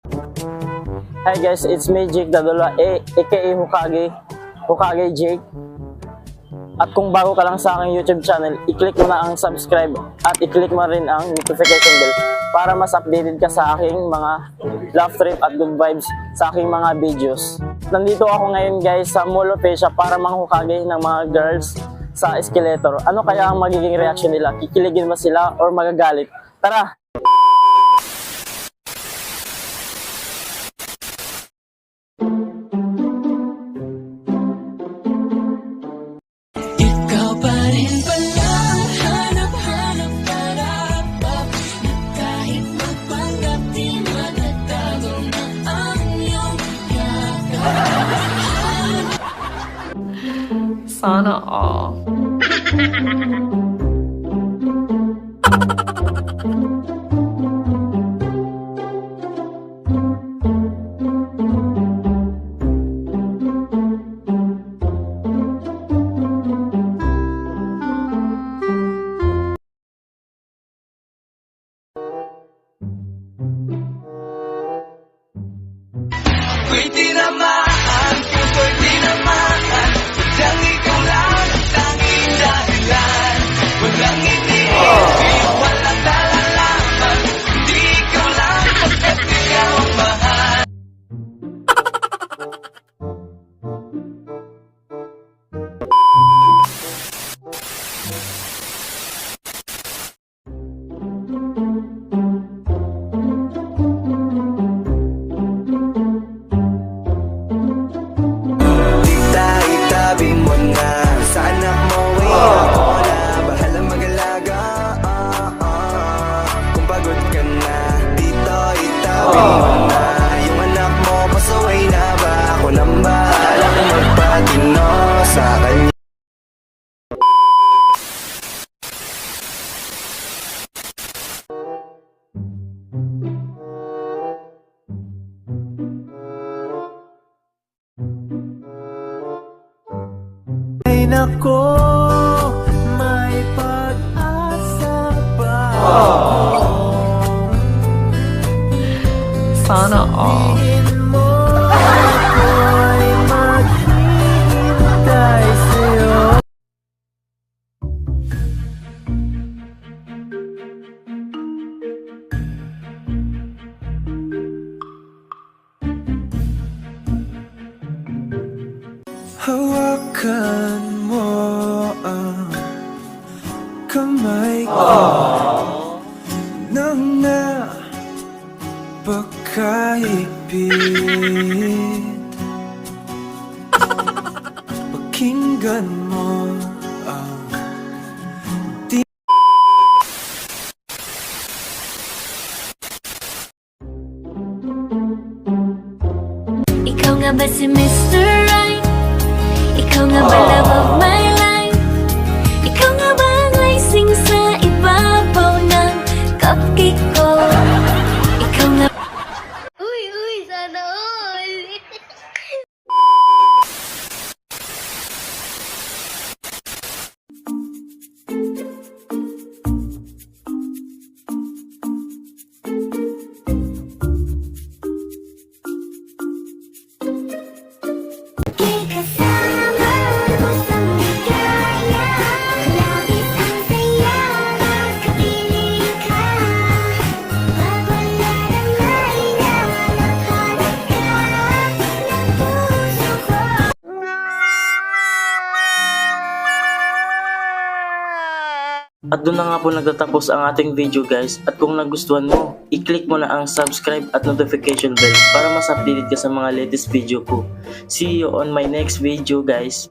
Hi guys, it's me Jake Dadula, aka Hokage Jake. At kung bago ka lang sa aking YouTube channel, i-click mo na ang subscribe at i-click mo rin ang notification bell para mas updated ka sa aking mga love trip at good vibes sa aking mga videos. Nandito ako ngayon guys sa Mall of Asia para manghukage ng mga girls sa escalator. Ano kaya ang magiging reaction nila? Kikiligin ba sila or magagalit? Tara! Sana all. Pwede naman, pwede naman. Sadyang ikaw lang ang tanging dahilan. Walang iniibig, walang nalalaman. Hindi ikaw lang pagkat ikaw ang mahal. Itabi mo na sa anak mo, ako na bahala mag-alaga. Kung pagod ka na dito, itabi mo na yung anak mo, pasaway na ba? Ako nang bahalang magpatino sa kanya. Ay nako, may pag-asa ba? Sana all. Sabihin mo ako'y maghihintay sa'yo. Hawakan mo ang kamay ko nang napakaipit. Pakinggan mo ang Ikaw nga ba si Mr. Right? Ikaw nga ba love of my life? Ikaw nga ba ang icing sa ibabaw ng cupcake ko? Ikaw nga... Uy, sana all! At doon na nga po nagtatapos ang ating video guys. At kung nagustuhan mo, i-click mo na ang subscribe at notification bell para mas updated ka sa mga latest video ko. See you on my next video guys.